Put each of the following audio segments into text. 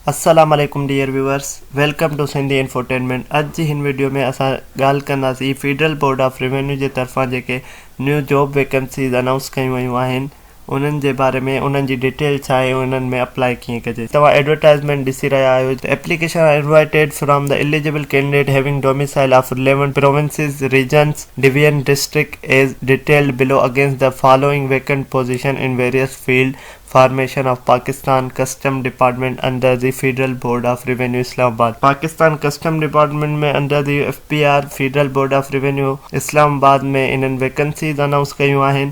अस्सलाम वालेकुम dear viewers, welcome to Sindhi infotainment. अॼु जी हिन वीडियो में असां ॻाल्हि कंदासीं फेडरल बोर्ड ऑफ रेवेन्यू जे तरफ़ां जेके न्यू जॉब वैकेंसीज़ अनाउंस कयूं वयूं आहिनि उन्हनि जे बारे में, उन्हनि जी डिटेल छा आहे, उन्हनि में अप्लाई कीअं कजे। तव्हां एडवर्टाइज़मेंट ॾिसी रहिया आहियो। Application are invited from the eligible candidate having domicile of 11 provinces, regions, division, district as detailed below against the following vacant position in various field. Formation of Pakistan Custom Department under the Federal Board of Revenue Islamabad. Pakistan Custom Department में under the FBR Federal Board of Revenue Islamabad में इन्हनि vacancies announce कयूं आहिनि।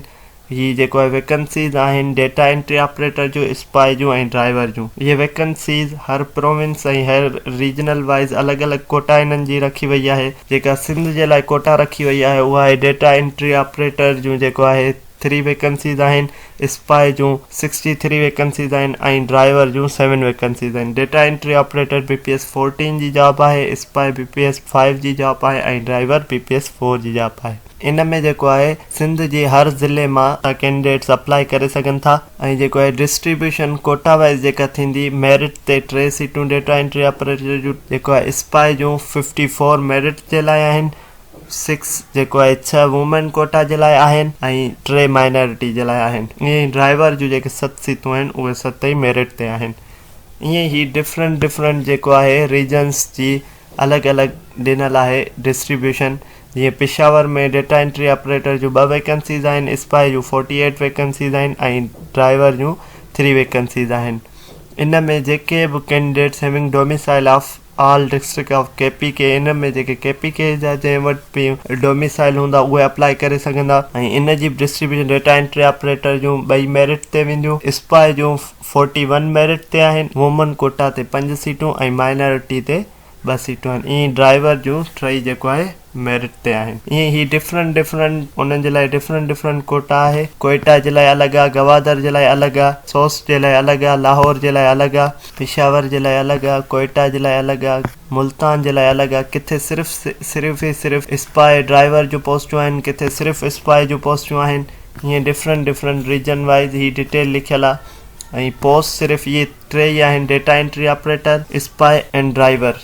ही जेको आहे vacancies आहिनि data entry operator जूं, स्पाई जूं ऐं ड्राइवर जूं। ये वैकेंसीज़ हर प्रोविंस ऐं हर रीजनल वाइज़ अलॻि अलॻि कोटा इन्हनि जी रखी वई आहे। जेका सिंध जे लाइ कोटा रखी वई आहे उहा आहे डेटा एंट्री ऑपरेटर जूं जेको आहे 3 वैकेंसीज़ आहिनि, स्पाई जूं 63 वैकेंसीज़ आहिनि ऐं ड्राइवर जूं 7 वैकेंसीज़ आहिनि। डेटा एंट्री ऑपरेटर BPS 14 जी जॉब आहे, स्पाई BPS 5 जी जॉब आहे ऐं ड्राइवर BPS 4 जी जॉब आहे। इन में जेको आहे सिंध जे हर ज़िले मां कैंडिडेट्स अप्लाई करे सघनि था ऐं जेको आहे डिस्ट्रीब्यूशन कोटा वाइज़ जेका थींदी, मेरिट ते 3 सीटूं डेटा एंट्री ऑपरेटर जूं, जेको आहे स्पाई जूं 54 मेरिट जे लाइ आहिनि, 6 जेको आहे 6 वुमेन कोटा जे लाइ आहिनि ऐं 3 माइनॉरिटी जे लाइ आहिनि। ईअं ड्राइवर जूं जेके 7 सीटूं आहिनि उहे 7 ई मेरिट ते आहिनि। ईअं ई डिफरेंट जेको आहे रीजन्स जी अलॻि अलॻि ॾिनल आहे डिस्ट्रीब्यूशन। जीअं पेशावर में डेटा एंट्री ऑपरेटर जूं 2 वैकेंसीज़ आहिनि, स्पाई जूं 48 वैकेंसीज़ आहिनि ऐं ड्राइवर जूं 3 वैकेंसीज़ आहिनि। इन में जेके बि candidates having domicile of all district of KPK, इन में जेके KPK जा जंहिं वटि बि डोमिसाइल हूंदा उहे अप्लाई करे सघंदा ऐं इन जी डिस्ट्रीब्यूशन डेटा एंट्री ऑपरेटर जूं 2 मेरिट ते वेंदियूं, स्पाई जूं 41 मेरिट ते आहिनि, वुमन कोटा ते 5 सीटूं ऐं माइनॉरिटी ते 2 सीटूं आहिनि। ईअं ड्राइवर जूं 3 जेको आहे मेरिट ते आहिनि। ईअं ई डिफरेंट उन्हनि जे लाइ डिफरेंट कोटा आहे। कोयटा जे लाइ अलॻि आहे, गवादर जे लाइ अलॻि आहे, सोस जे लाइ अलॻि आहे, लाहौर जे लाइ अलॻि आहे, पेशावर जे लाइ अलॻि आहे, कोयटा जे लाइ अलॻि आहे, मुल्तान जे लाइ अलॻि आहे। किथे सिर्फ़ु स्पाई ड्राइवर जूं पोस्टूं आहिनि, किथे सिर्फ़ु स्पाई जूं पोस्टूं आहिनि। ईअं डिफरेंट रीजन वाइज़ ही डिटेल लिखियल आहे ऐं पोस्ट सिर्फ़ु इहे 3 ई आहिनि, डेटा एंट्री ऑपरेटर, स्पाई ऐं ड्राइवर।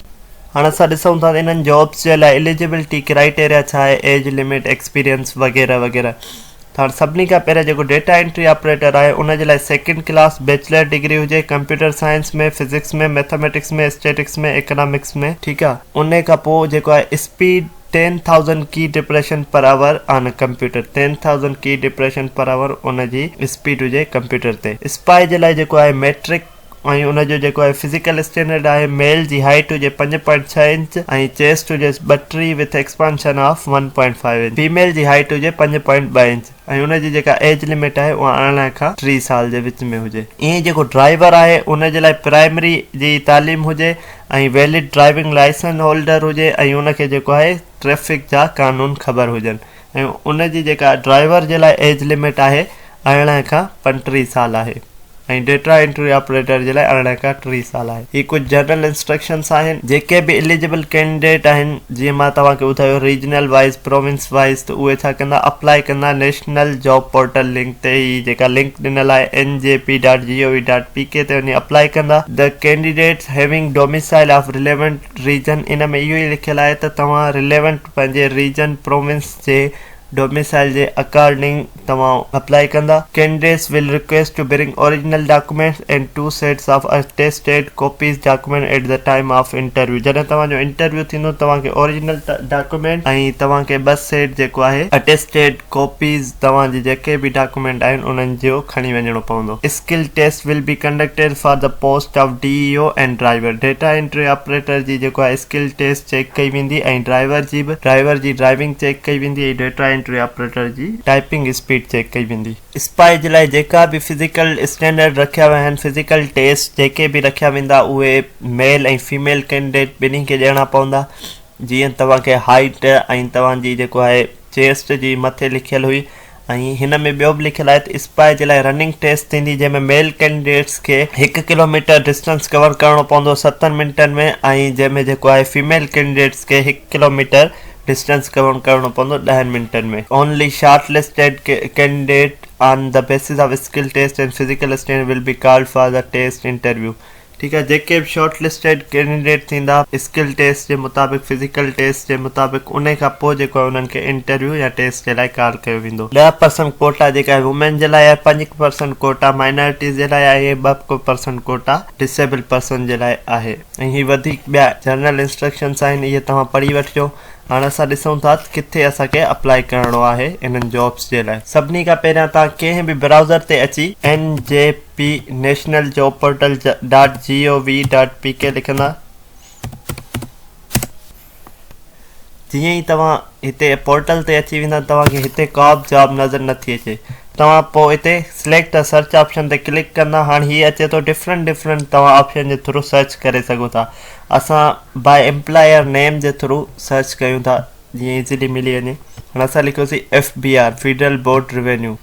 हाणे असां ॾिसूं था इन्हनि जॉब्स जे लाइ एलिजिबिलिटी क्राइटेरिया छा आहे, एज लिमिट, एक्सपीरियंस वग़ैरह वग़ैरह। त हाणे सभिनी खां पहिरियों जेको डेटा एंट्री ऑपरेटर आहे उन जे लाइ 2nd क्लास बैचलर डिग्री हुजे, कंप्यूटर साइंस में, फिजिक्स में, मैथमेटिक्स में, स्टैटिक्स में, इकोनॉमिक्स में, ठीकु आहे। उन खां पोइ जेको आहे स्पीड 10,000 की depression per hour on computer, 10,000 की डिप्रेशन पर आवर उन जी स्पीड हुजे कंप्यूटर ते। स्पाई जे लाइ जेको आहे मैट्रिक ऐं उनजो जेको आहे फिजिकल स्टैंडर्ड आहे, मेल जी हाइट हुजे 5.6 इंच ऐं चेस्ट हुजे 32 with expansion of 1.5 inch, female जी हाइट हुजे 5.2 इंच ऐं उनजी जेका एज लिमिट आहे उहा 18 खां 30 साल जे विच में हुजे। ईअं जेको ड्राइवर आहे उन जे लाइ प्राइमरी जी तालीम हुजे ऐं वैलिड ड्राइविंग लाइसेंस होल्डर हुजे ऐं उनखे जेको आहे ट्रैफिक जा कानून ख़बर हुजनि ऐं उनजी जेका ड्राइवर जे लाइ एज लिमिट आहे 18 खां 35 साल आहे ऐं डेटा एंट्री ऑपरेटर जे लाइ 18 खां 30 साल आहे। ही कुझु जनरल इंस्ट्रक्शंस आहिनि। जेके बि एलिजिबल कैंडिडेट आहिनि, जीअं मां तव्हांखे ॿुधायो रीजनल वाइज़, प्रोविंस वाइज़, त उहे छा कंदा, अप्लाई कंदा नेशनल जॉब पोर्टल लिंक ते। ही जेका लिंक ॾिनल आहे njp.gov.pk ते वञी अप्लाई कंदा। The candidates having domicile of relevant region, इन में इहो ई लिखियलु आहे त तव्हां रिलेवेंट पंहिंजे रीजन प्रोविंस जे डोमिसाइल जे अकॉर्डिंग तव्हां अप्लाई कंदा। Candidates will request to bring original documents and 2 sets of attested copies document at the time of interview. जॾहिं तव्हांजो इंटरव्यू थींदो तव्हांखे ओरिजिनल डॉक्यूमेंट ऐं तव्हांखे 2 सेट जेको आहे अटेस्टेड कॉपीज तव्हांजे जेके बि डॉक्यूमेंट आहिनि उन्हनि जो खणी वञिणो पवंदो। Skill test will be conducted for the post of DEO and driver. Data entry operator जी जेको आहे स्किल टेस्ट चेक कई वेंदी ऐं ड्राइवर जी ड्राइविंग चेक कई वेंदी ऐं डेटा एंट्री ऑपरेटर जी टाइपिंग स्पीड चेक कई वेंदी। स्पाई जे लाइ जेका बि फिजिकल स्टैंडर्ड रखिया विया आहिनि, फिजिकल टेस्ट जेके बि रखिया वेंदा उहे मेल ऐं फीमेल कैंडिडेट ॿिन्ही खे ॾियणा पवंदा। जीअं तव्हांखे हाइट ऐं तव्हांजी जेको आहे चेस्ट जी मथे लिखियल हुई ऐं हिन में ॿियो बि लिखियलु आहे त स्पाई जे लाइ रनिंग टेस्ट थींदी, जंहिंमें मेल कैंडिडेट्स खे 1 किलोमीटर डिस्टेंस कवर करणो पवंदो 7 मिंटनि में ऐं जंहिंमें जेको आहे फीमेल कैंडिडेट्स खे 1 किलोमीटर डिस्टेंस कवर करणो पवंदो 10 मिंटनि में। Only short listed candidate on the basis of skill test and physical standard will be called for the test interview। ठीक है। जेके शॉर्ट लिस्टेड कैंडिडेट थींदा स्किल टेस्ट के मुताबिक, फिजिकल टेस्ट के मुताबिक, उन खां पोइ जेको आहे उन्हनि खे इंटरव्यू या टेस्ट के लाइ कॉल कयो वेंदो। 10% कोटा जेका आहे वुमेन जे लाइ आहे, 5% कोटा माइनॉरिटीज़ जे लाइ आहे, 2% कोटा डिसेबल पर्सन जे लाइ आहे। ऐं हीअ वधीक ॿिया जनरल इंस्ट्रक्शन्स आहिनि, इहे तव्हां पढ़ी वठिजो। हाणे असां ॾिसूं था किथे असांखे अप्लाई करिणो आहे इन्हनि जॉब्स जे लाइ। सभिनी खां पहिरियां तव्हां कंहिं बि ब्राउज़र ते अची NJP national job portal .gov.pk लिखंदा। जीअं ई तव्हां हिते पोर्टल ते अची वेंदा तव्हांखे हिते का बि जॉब नज़र नथी अचे। तव्हां पोइ हिते सिलेक्ट सर्च ऑप्शन ते क्लिक कंदा। हाणे हीअ अचे थो डिफरेंट तव्हां ऑप्शन जे थ्रू सर्च करे सघो था। असां बाय एम्प्लॉयर नेम जे थ्रू सर्च कयूं था जीअं इज़ीली मिली वञे। हाणे असां लिखियोसीं FBR फेडरल बोर्ड रेवेन्यू।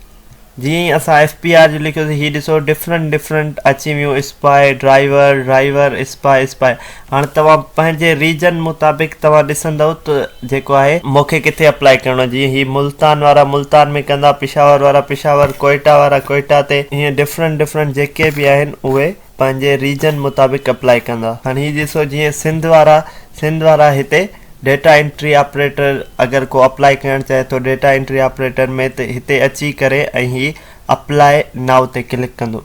जीअं ई असां FBR जो लिखियोसीं हीअ ॾिसो डिफरेंट अची वियूं स्पाई ड्राइवर स्पाई। हाणे तव्हां पंहिंजे रीजन मुताबिक तव्हां ॾिसंदव त जेको आहे मूंखे किथे अप्लाई करिणो आहे। जीअं हीअ मुल्तान वारा मुल्तान में कंदा, पिशावर वारा पिशावर, कोयटा वारा कोयटा ते, हीअं डिफरेंट जेके बि आहिनि उहे पंहिंजे रीजन मुताबिक अप्लाई कंदा। हाणे हीअ ॾिसो जीअं सिंध वारा हिते डेटा एंट्री ऑपरेटर अगर को अप्लाई करण चाहे तो डेटा एंट्री ऑपरेटर में हिते अची करे ऐं ही अप्लाई नाउ ते क्लिक कंदो।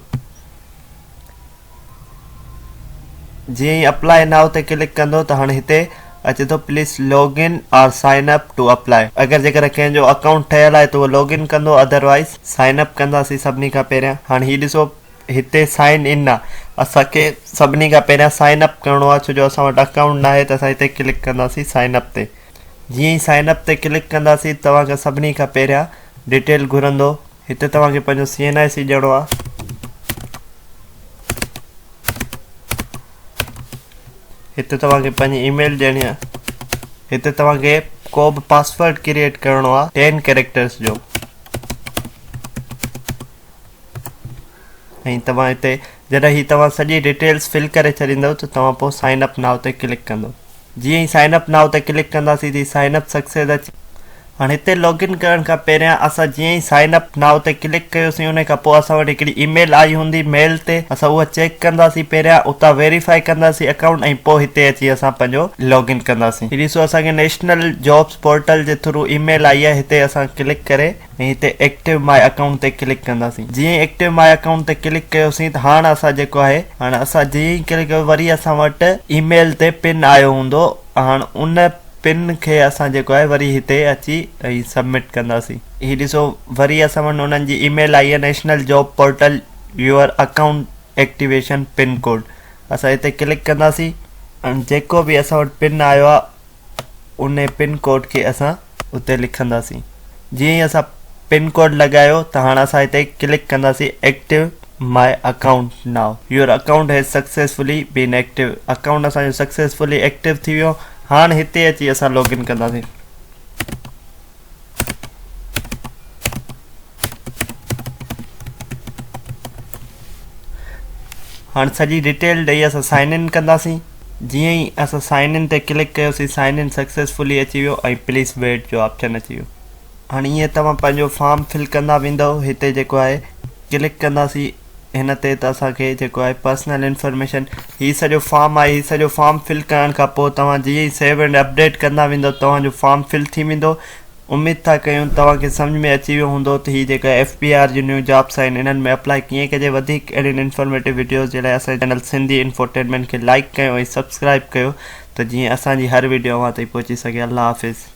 जीअं ही अप्लाई नाउ ते क्लिक कंदो त हाणे हिते अचे तो प्लीज लॉग इन और साइन अप टू अप्लाई। अगर जेकर कंहिंजो अकाउंट ठहियल आहे तो लॉग इन कंदो, अदरवाइज साइन अप कंदासीं सभिनी खां पहिरियां। हाणे ही ॾिसो हिते साइन इन आहे, असांखे सभिनी खां पहिरियां साइन अप करिणो आहे। छो जो असां वटि अकाउंट न आहे त असां हिते क्लिक कंदासीं साइन अप ते। जीअं ई साइन अप ते क्लिक कंदासीं तव्हांखे सभिनी खां पहिरियां डिटेल घुरंदो। हिते तव्हांखे पंहिंजो CNIC ॾियणो आहे। हिते तव्हांखे पंहिंजी ईमेल ॾियणी आहे। हिते तव्हांखे को बि पासवर्ड क्रिएट करिणो आहे 10 कैरेक्टर्स जो। ऐं तव्हां हिते जॾहिं ही तव्हां सॼी डिटेल्स फिल करे छॾींदव त तव्हां पोइ साइन अप नाउ ते क्लिक कंदो। जीअं ई साइन अप नाउ ते क्लिक कंदासीं त साइन अप सक्सेस अची। हाणे हिते लॉगिन करण खां पहिरियां असां जीअं ई साइन अप नाउ ते क्लिक कयोसीं उन खां पोइ असां वटि हिकिड़ी ईमेल आई हूंदी मेल ते, असां उहा चेक कंदासीं पहिरियां, उतां वेरीफाई कंदासीं अकाउंट ऐं पोइ हिते अची असां पंहिंजो लॉगिन कंदासीं। हीअ ॾिसो असांखे नेशनल जॉब्स पोर्टल जे थ्रू ईमेल आई आहे। हिते असां क्लिक करे ऐं हिते एक्टिव माई अकाउंट ते क्लिक कंदासीं। जीअं ई एक्टिव माई अकाउंट ते क्लिक कयोसीं त हाणे असां जेको आहे असां जीअं ई क्लिक कयो वरी असां वटि ईमेल ते पिन आयो हूंदो। हाणे उन पिन खे असां जेको आहे वरी हिते अची ऐं सबमिट कंदासीं। हीअ ॾिसो वरी असां वटि उन्हनि जी ईमेल आई आहे national job portal your account activation pin code. असां हिते क्लिक कंदासीं ऐं जेको बि असां वटि पिन आयो आहे उन पिन कोड खे असां उते लिखंदासीं। जीअं ई असां पिन कोड लॻायो त हाणे असां हिते क्लिक कंदासीं active my account now. Your account has successfully been active. Account असांजो सक्सेसफुली एक्टिव थी वियो। हाणे हिते अची असां लॉगिन कंदासीं। हाणे सॼी डिटेल ॾेई असां साइन इन कंदासीं। जीअं ई असां साइन इन ते क्लिक कयोसीं साइन इन सक्सेसफुली अची वियो ऐं प्लीज़ वेट जो ऑप्शन अची वियो। हाणे ईअं तव्हां पंहिंजो फॉर्म फिल कंदा वेंदव। हिते जेको आहे क्लिक कंदासीं हिन ते त असांखे जेको आहे पर्सनल इंफॉर्मेशन हीअ सॼो फॉर्म आहे। हीअ सॼो फॉर्म फिल करण खां पोइ तव्हां जीअं ई सेव एंड अपडेट कंदा वेंदव तव्हांजो फॉर्म फिल थी वेंदो। उम्मीद था कयूं तव्हांखे सम्झ में अची वियो हूंदो त हीअ जेका FBR जी न्यू जॉब्स आहिनि इन्हनि में अप्लाई कीअं कजे। वधीक अहिड़ियुनि इंफॉर्मेटिव वीडियोज़ जे लाइ असांजे चैनल सिंधी इंफोटेनमेंट खे लाइक कयो ऐं सब्सक्राइब कयो त जीअं असांजी हर वीडियो अवां ताईं पहुची सघे। अल्लाह हाफ़िज़।